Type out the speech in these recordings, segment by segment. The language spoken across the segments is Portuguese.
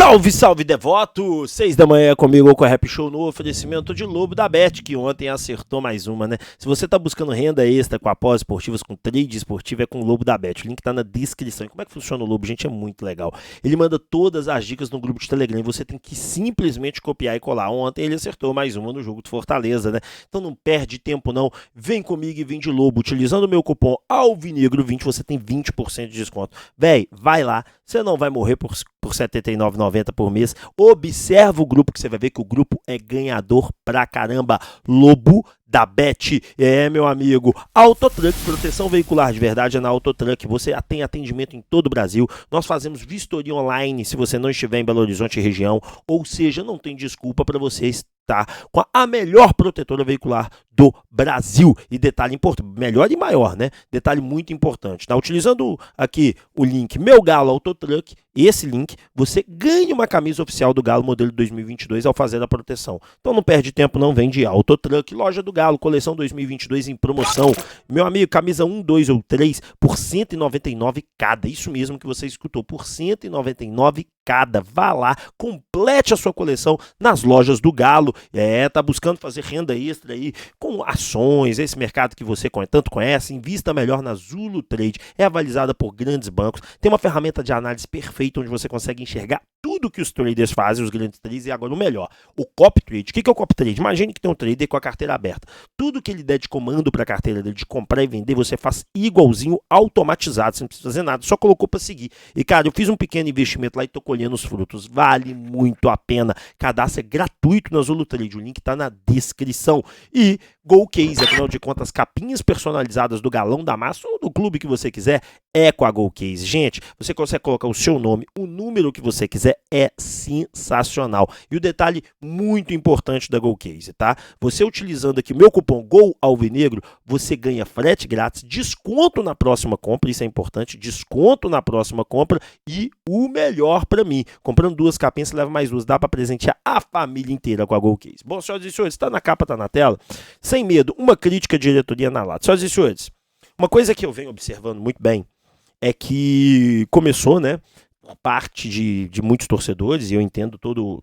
Salve, salve, devoto! 6 da manhã comigo com a Rap Show no oferecimento de Lobo da Bet, que ontem acertou mais uma, né? Se você tá buscando renda extra com apostas esportivas, com trade esportivo, é com o Lobo da Bet. O link tá na descrição. E como é que funciona o Lobo, gente? É muito legal. Ele manda todas as dicas no grupo de Telegram e você tem que simplesmente copiar e colar. Ontem ele acertou mais uma no jogo do Fortaleza, né? Então não perde tempo não. Vem comigo e vem de Lobo. Utilizando o meu cupom ALVINEGRO20, você tem 20% de desconto. Véi, vai lá. Você não vai morrer por R$ 79,90 por mês. Observa o grupo que você vai ver que o grupo é ganhador pra caramba. Lobo da Bet. Meu amigo. Autotruck, proteção veicular de verdade é na Autotruck. Você tem atendimento em todo o Brasil. Nós fazemos vistoria online se você não estiver em Belo Horizonte e região. Ou seja, não tem desculpa para você estar com a melhor protetora veicular do Brasil. E detalhe importante, melhor e maior, né? Detalhe muito importante. Tá? Utilizando aqui o link Meu Galo Autotruck, esse link, você ganha uma camisa oficial do Galo modelo 2022 ao fazer a proteção. Então não perde tempo, não, vem de Autotruck, loja do Galo, coleção 2022 em promoção. Meu amigo, camisa 1, 2 ou 3 por R$ 199 cada. Isso mesmo que você escutou, por R$ 199 cada. Vá lá, complete a sua coleção nas lojas do Galo. Tá buscando fazer renda extra aí com ações, esse mercado que você tanto conhece, invista melhor na Zulu Trade. É avalizada por grandes bancos, tem uma ferramenta de análise perfeita onde você consegue enxergar tudo que os traders fazem, os grandes traders, e agora o melhor, o copy trade. O que é o copy trade? Imagine que tem um trader com a carteira aberta. Tudo que ele der de comando para a carteira dele, de comprar e vender, você faz igualzinho, automatizado, você não precisa fazer nada, só colocou para seguir. E cara, eu fiz um pequeno investimento lá e tô colhendo os frutos, vale muito a pena. Cadastro é gratuito na Zulu Trade, o link tá na descrição. E GoCase, afinal de contas, capinhas personalizadas do Galão da Massa ou do clube que você quiser, é com a GoCase. Gente, você consegue colocar o seu nome, o número que você quiser, é sensacional. E o detalhe muito importante da GoCase, tá? Você utilizando aqui o meu cupom GOALVINEGRO, você ganha frete grátis, desconto na próxima compra, isso é importante, desconto na próxima compra e o melhor para mim, comprando 2 capinhas, você leva mais 2, dá para presentear a família inteira com a GoCase. Bom, senhoras e senhores, está na capa, está na tela, sem medo, uma crítica à diretoria na lata. Senhoras e senhores, uma coisa que eu venho observando muito bem é que começou, né, por parte de muitos torcedores, e eu entendo todo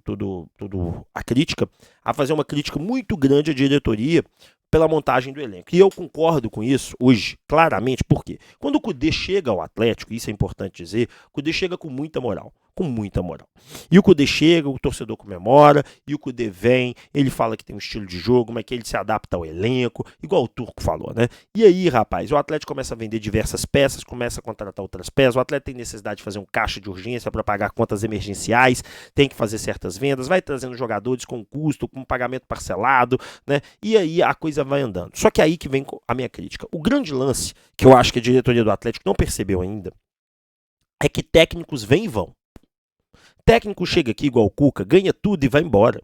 a crítica, a fazer uma crítica muito grande à diretoria pela montagem do elenco. E eu concordo com isso hoje, claramente, porque quando o Kudê chega ao Atlético, isso é importante dizer, o Kudê chega com muita moral. Com muita moral. E o Kudê chega, o torcedor comemora, e o Kudê vem, ele fala que tem um estilo de jogo, mas que ele se adapta ao elenco, igual o Turco falou, né? E aí, rapaz, o Atlético começa a vender diversas peças, começa a contratar outras peças, o Atlético tem necessidade de fazer um caixa de urgência para pagar contas emergenciais, tem que fazer certas vendas, vai trazendo jogadores com custo, com pagamento parcelado, né? E aí a coisa vai andando. Só que aí que vem a minha crítica. O grande lance, que eu acho que a diretoria do Atlético não percebeu ainda, é que técnicos vêm e vão. Técnico chega aqui igual o Cuca, ganha tudo e vai embora.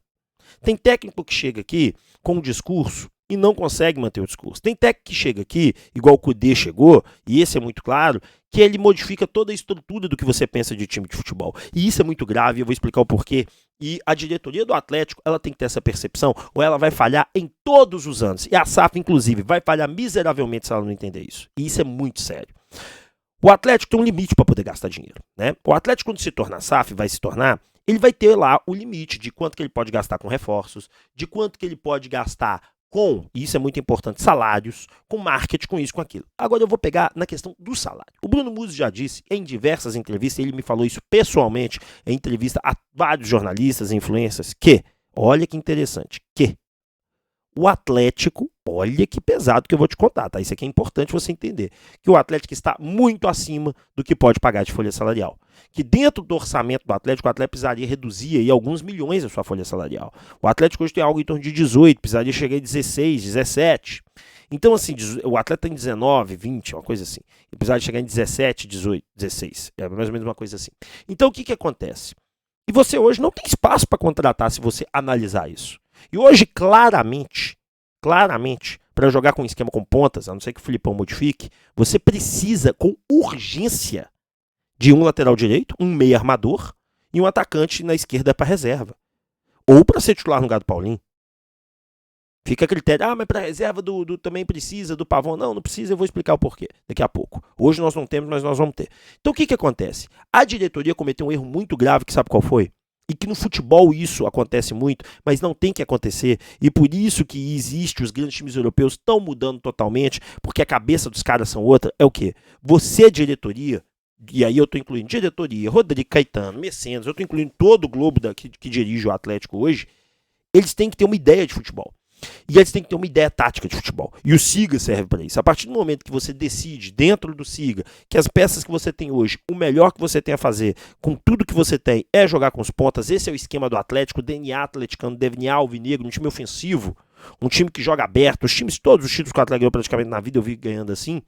Tem técnico que chega aqui com um discurso e não consegue manter o discurso. Tem técnico que chega aqui, igual o Kudê chegou, e esse é muito claro, que ele modifica toda a estrutura do que você pensa de time de futebol. E isso é muito grave, eu vou explicar o porquê. E a diretoria do Atlético, ela tem que ter essa percepção, ou ela vai falhar em todos os anos. E a SAF, inclusive, vai falhar miseravelmente se ela não entender isso. E isso é muito sério. O Atlético tem um limite para poder gastar dinheiro, né? O Atlético, quando se tornar SAF, vai se tornar, ele vai ter lá o limite de quanto que ele pode gastar com reforços, de quanto que ele pode gastar com, e isso é muito importante, salários, com marketing, com isso, com aquilo. Agora eu vou pegar na questão do salário. O Bruno Musi já disse em diversas entrevistas, ele me falou isso pessoalmente, em entrevista a vários jornalistas e influencers, que, olha que interessante, que o Atlético, olha que pesado que eu vou te contar, tá? Isso aqui é importante você entender. Que o Atlético está muito acima do que pode pagar de folha salarial. Que dentro do orçamento do Atlético, o Atlético precisaria reduzir aí alguns milhões a sua folha salarial. O Atlético hoje tem algo em torno de 18, precisaria chegar em 16, 17. Então, assim, o Atlético tem 19, 20, uma coisa assim. Ele precisaria chegar em 17, 18, 16. É mais ou menos uma coisa assim. Então, o que acontece? E você hoje não tem espaço para contratar se você analisar isso. E hoje, claramente, para jogar com um esquema com pontas, a não ser que o Filipão modifique, você precisa, com urgência, de um lateral direito, um meia armador e um atacante na esquerda para reserva. Ou para ser titular no lugar do Paulinho. Fica a critério, mas para reserva também precisa, do Pavão. Não precisa, eu vou explicar o porquê daqui a pouco. Hoje nós não temos, mas nós vamos ter. Então o que acontece? A diretoria cometeu um erro muito grave, que sabe qual foi? E que no futebol isso acontece muito, mas não tem que acontecer. E por isso que existe, os grandes times europeus estão mudando totalmente, porque a cabeça dos caras são outra. É o quê? Você, diretoria, e aí eu estou incluindo diretoria, Rodrigo Caetano, Mecenas, eu estou incluindo todo o globo que dirige o Atlético hoje, eles têm que ter uma ideia de futebol. E eles têm que ter uma ideia tática de futebol. E o SIGA serve para isso. A partir do momento que você decide, dentro do SIGA, que as peças que você tem hoje, o melhor que você tem a fazer, com tudo que você tem, é jogar com os pontas. Esse é o esquema do Atlético, o DNA atleticano, DNA alvinegro, um time ofensivo, um time que joga aberto. Todos os títulos que o Atlético ganhou praticamente na vida, eu vi ganhando assim.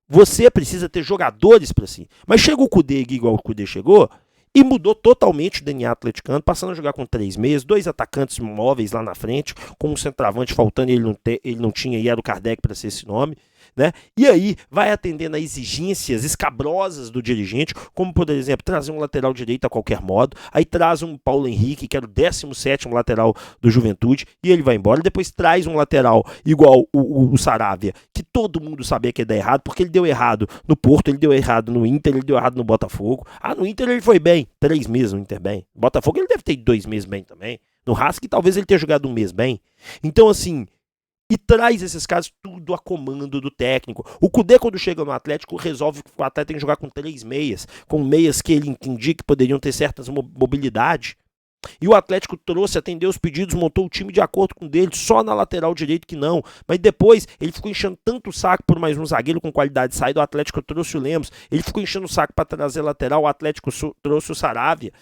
Você precisa ter jogadores para si. Mas chega o Kudê, igual o Kudê chegou, e mudou totalmente o DNA atleticano, passando a jogar com 3 meias, 2 atacantes móveis lá na frente, com um centroavante faltando, ele não tinha, e era o Kardec para ser esse nome, né? E aí vai atendendo a exigências escabrosas do dirigente, como por exemplo, trazer um lateral direito a qualquer modo, aí traz um Paulo Henrique, que era o 17º lateral do Juventude, e ele vai embora, depois traz um lateral igual o Saravia, que todo mundo sabia que ia dar errado, porque ele deu errado no Porto, ele deu errado no Inter, ele deu errado no Botafogo. No Inter ele foi bem, 3 meses no Inter bem. No Botafogo ele deve ter 2 meses bem também. No Racing talvez ele tenha jogado 1 mês bem. Então assim, e traz esses caras tudo a comando do técnico. O Kudê, quando chega no Atlético, resolve que o Atlético tem que jogar com 3 meias, com meias que ele entendia que poderiam ter certas mobilidade. E o Atlético trouxe, atendeu os pedidos, montou o time de acordo com o dele, só na lateral direito que não. Mas depois ele ficou enchendo tanto o saco por mais um zagueiro com qualidade. Sai do Atlético, trouxe o Lemos. Ele ficou enchendo o saco para trazer lateral, o Atlético trouxe o Saravia.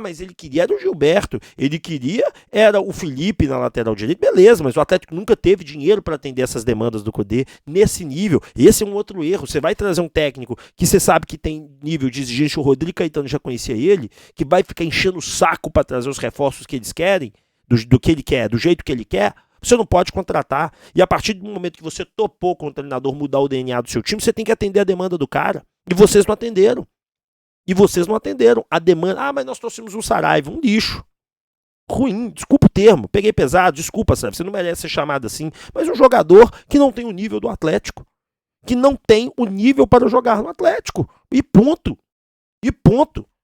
Mas ele queria era o Gilberto, ele queria era o Felipe na lateral direito. Beleza, mas o Atlético nunca teve dinheiro para atender essas demandas do Kudê nesse nível. Esse é um outro erro. Você vai trazer um técnico que você sabe que tem nível de exigência, o Rodrigo Caetano já conhecia ele, que vai ficar enchendo o saco para trazer os reforços que eles querem, do que ele quer, do jeito que ele quer, você não pode contratar. E a partir do momento que você topou com o treinador mudar o DNA do seu time, você tem que atender a demanda do cara. E vocês não atenderam. A demanda, mas nós trouxemos um Saraiva, um lixo. Ruim, desculpa o termo, peguei pesado, desculpa, sabe? Você não merece ser chamado assim, mas um jogador que não tem o nível do Atlético. Que não tem o nível para jogar no Atlético. E ponto.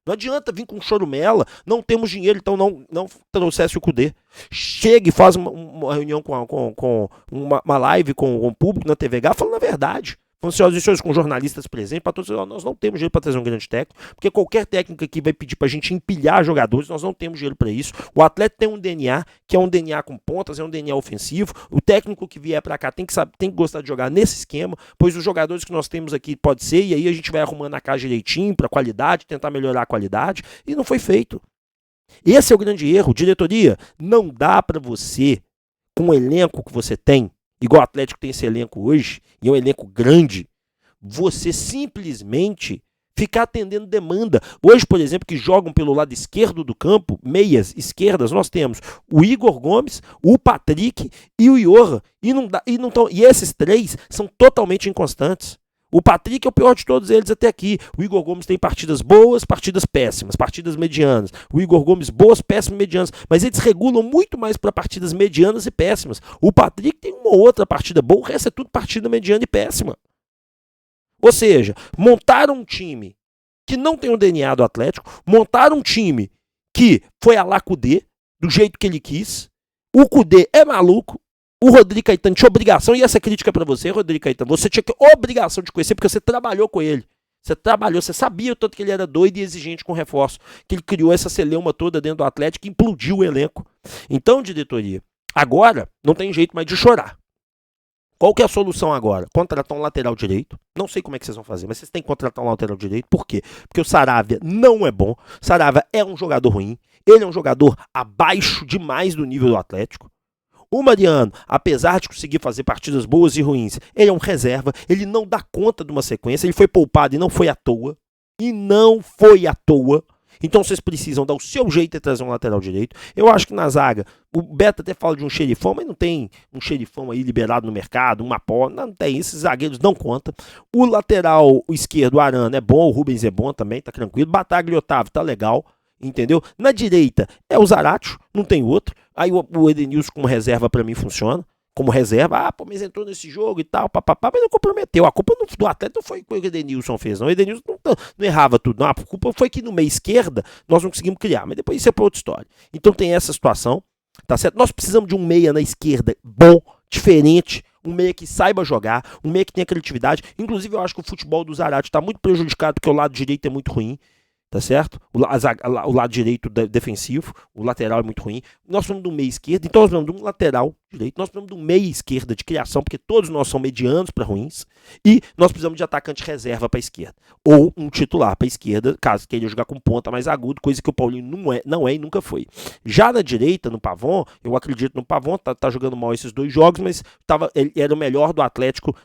Não adianta vir com chorumela, não temos dinheiro, então não trouxesse o Kudê. Chega e faz uma reunião com uma live com o público na TVH, falando a verdade. Falando assim, com jornalistas presentes, para todos, nós não temos dinheiro para trazer um grande técnico, porque qualquer técnico aqui vai pedir para a gente empilhar jogadores, nós não temos dinheiro para isso. O Atlético tem um DNA, que é um DNA com pontas, é um DNA ofensivo. O técnico que vier para cá tem que gostar de jogar nesse esquema, pois os jogadores que nós temos aqui pode ser, e aí a gente vai arrumando a casa direitinho para qualidade, tentar melhorar a qualidade, e não foi feito. Esse é o grande erro. Diretoria, não dá para você, com o elenco que você tem, igual o Atlético tem esse elenco hoje, e é um elenco grande, você simplesmente ficar atendendo demanda. Hoje, por exemplo, que jogam pelo lado esquerdo do campo, meias esquerdas, nós temos o Igor Gomes, o Patrick e o Johan. E esses 3 são totalmente inconstantes. O Patrick é o pior de todos eles até aqui. O Igor Gomes tem partidas boas, partidas péssimas, partidas medianas. O Igor Gomes boas, péssimas, medianas. Mas eles regulam muito mais para partidas medianas e péssimas. O Patrick tem uma outra partida boa, o resto é tudo partida mediana e péssima. Ou seja, montaram um time que não tem o DNA do Atlético, montaram um time que foi a lá Kudê, do jeito que ele quis. O Kudê é maluco. O Rodrigo Caetano tinha obrigação, e essa crítica é para você, Rodrigo Caetano, você tinha obrigação de conhecer, porque você trabalhou com ele. Você sabia o tanto que ele era doido e exigente com reforço, que ele criou essa celeuma toda dentro do Atlético e implodiu o elenco. Então, diretoria, agora não tem jeito mais de chorar. Qual que é a solução agora? Contratar um lateral direito. Não sei como é que vocês vão fazer, mas vocês têm que contratar um lateral direito. Por quê? Porque o Saravia não é bom. O Saravia é um jogador ruim. Ele é um jogador abaixo demais do nível do Atlético. O Mariano, apesar de conseguir fazer partidas boas e ruins, ele é um reserva, ele não dá conta de uma sequência, ele foi poupado e não foi à toa. Então vocês precisam dar o seu jeito de trazer um lateral direito. Eu acho que na zaga, o Beto até fala de um xerifão, mas não tem um xerifão aí liberado no mercado, uma pó, não tem, esses zagueiros não contam. O lateral esquerdo, o Arana, é bom, o Rubens é bom também, tá tranquilo. Bataglia e Otávio, tá legal. Entendeu? Na direita é o Zaratio, não tem outro. Aí o Edenilson como reserva para mim funciona. como reserva, pô, mas entrou nesse jogo e tal, papapá, mas não comprometeu. A culpa do Atlético não foi o que o Edenilson fez, não. O Edenilson não errava tudo, não. A culpa foi que no meio esquerda nós não conseguimos criar, mas depois isso é pra outra história. Então tem essa situação, tá certo? Nós precisamos de um meia na esquerda bom, diferente, um meia que saiba jogar, um meia que tenha criatividade. Inclusive eu acho que o futebol do Zarate tá muito prejudicado porque o lado direito é muito ruim. Tá certo? O lado direito defensivo, o lateral é muito ruim. Nós precisamos de um meia esquerda, então nós precisamos de um lateral direito, nós precisamos de um meia esquerda de criação, porque todos nós somos medianos para ruins, e nós precisamos de atacante reserva para a esquerda, ou um titular para a esquerda, caso queira jogar com ponta mais agudo, coisa que o Paulinho não é e nunca foi. Já na direita, no Pavon, eu acredito no Pavon, tá jogando mal esses 2 jogos, mas ele era o melhor do Atlético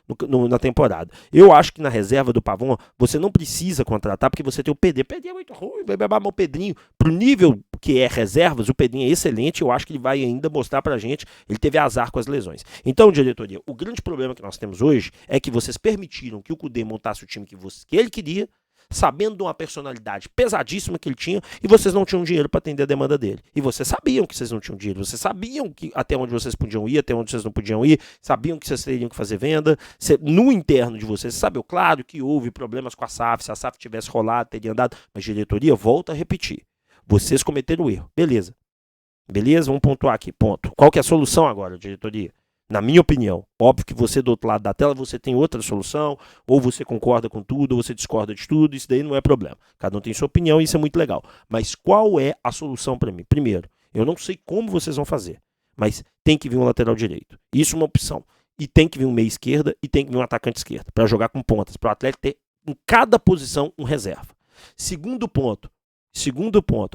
na temporada. Eu acho que na reserva do Pavon, você não precisa contratar, porque você tem o PD. PD é muito ruim, vai beber o Pedrinho. Pro nível que é reservas, o Pedrinho é excelente, eu acho que ele vai ainda mostrar pra gente, ele teve azar com as lesões. Então, diretoria, o grande problema que nós temos hoje é que vocês permitiram que o Cudê montasse o time que ele queria, sabendo de uma personalidade pesadíssima que ele tinha, e vocês não tinham dinheiro para atender a demanda dele. E vocês sabiam que vocês não tinham dinheiro, vocês sabiam que até onde vocês podiam ir, até onde vocês não podiam ir, sabiam que vocês teriam que fazer venda. No interno de vocês, sabe, claro que houve problemas com a SAF, se a SAF tivesse rolado, teria andado, mas diretoria, volta a repetir. Vocês cometeram o erro. Beleza, vamos pontuar aqui, ponto. Qual que é a solução agora, diretoria? Na minha opinião, óbvio que você do outro lado da tela, você tem outra solução, ou você concorda com tudo, ou você discorda de tudo, isso daí não é problema. Cada um tem sua opinião e isso é muito legal. Mas qual é a solução para mim? Primeiro, eu não sei como vocês vão fazer, mas tem que vir um lateral direito. Isso é uma opção. E tem que vir um meia esquerda e tem que vir um atacante esquerda, para jogar com pontas, para o Atlético ter em cada posição um reserva. Segundo ponto,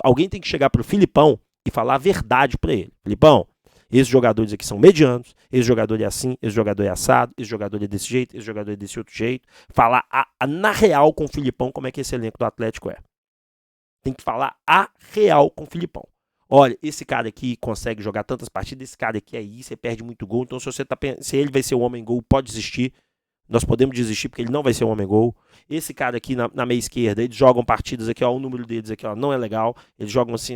alguém tem que chegar para o Filipão e falar a verdade para ele. Filipão, esses jogadores aqui são medianos, esse jogador é assim, esse jogador é assado, esse jogador é desse jeito, esse jogador é desse outro jeito. Falar na real com o Filipão como é que esse elenco do Atlético é. Tem que falar a real com o Filipão. Olha, esse cara aqui consegue jogar tantas partidas, esse cara aqui é isso, você perde muito gol, então se ele vai ser o homem gol, pode desistir. Nós podemos desistir porque ele não vai ser um homem-gol. Esse cara aqui na meia esquerda, eles jogam partidas aqui, ó, o número deles aqui, ó, não é legal. Eles jogam assim,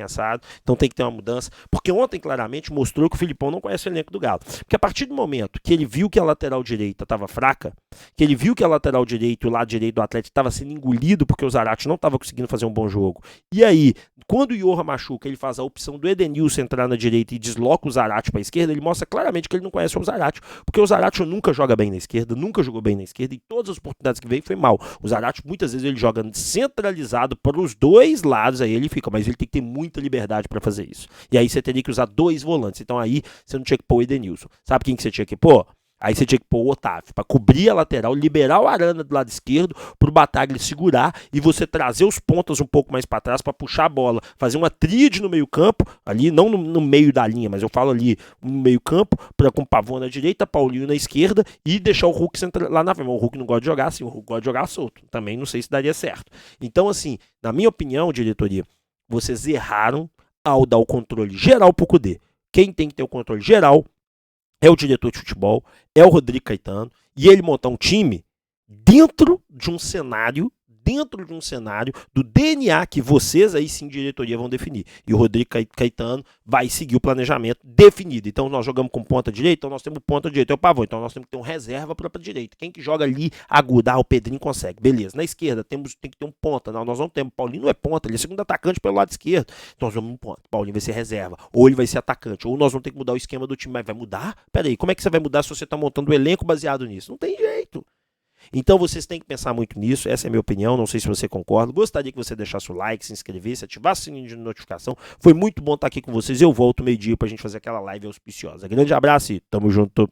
assado. Então tem que ter uma mudança. Porque ontem, claramente, mostrou que o Filipão não conhece o elenco do Galo. Porque a partir do momento que ele viu que a lateral direita estava fraca, que ele viu que a lateral direita e o lado direito do Atlético estava sendo engolido porque o Zarate não estava conseguindo fazer um bom jogo. E aí, quando o Johan machuca, ele faz a opção do Edenilson entrar na direita e desloca o Zarate para a esquerda, ele mostra claramente que ele não conhece o Zarate. Porque o Zarate nunca joga bem na esquerda, nunca jogou bem na esquerda, e todas as oportunidades que veio foi mal. O Zarate muitas vezes ele joga centralizado para os dois lados, aí ele fica, mas ele tem que ter muita liberdade para fazer isso. E aí você teria que usar 2 volantes, então aí você não tinha que pôr o Edenilson. Sabe quem que você tinha que pôr? Aí você tinha que pôr o Otávio para cobrir a lateral, liberar o Arana do lado esquerdo para o Bataglia segurar e você trazer os pontas um pouco mais para trás para puxar a bola, fazer uma tríade no meio campo, ali não no meio da linha, mas eu falo ali no meio campo, com o Pavon na direita, Paulinho na esquerda e deixar o Hulk lá na frente. O Hulk não gosta de jogar assim, o Hulk gosta de jogar solto. Também não sei se daria certo. Então assim, na minha opinião, diretoria, vocês erraram ao dar o controle geral para o Cudê. Quem tem que ter o controle geral é o diretor de futebol, é o Rodrigo Caetano, e ele montar um time dentro de um cenário do DNA que vocês aí sim, diretoria, vão definir. E o Rodrigo Caetano vai seguir o planejamento definido. Então nós jogamos com ponta direita, então nós temos ponta direita, é o Pavão, então nós temos que ter um reserva para a direita. Quem que joga ali, aguda, o Pedrinho consegue. Beleza. Na esquerda tem que ter um ponta. Não, nós não temos. Paulinho não é ponta, ele é segundo atacante pelo lado esquerdo. Então nós vamos um ponta. Paulinho vai ser reserva. Ou ele vai ser atacante. Ou nós vamos ter que mudar o esquema do time. Mas vai mudar? Pera aí, como é que você vai mudar se você está montando o elenco baseado nisso? Não tem jeito. Então vocês têm que pensar muito nisso, essa é a minha opinião, não sei se você concorda. Gostaria que você deixasse o like, se inscrevesse, ativasse o sininho de notificação. Foi muito bom estar aqui com vocês, eu volto meio-dia pra gente fazer aquela live auspiciosa. Grande abraço e tamo junto.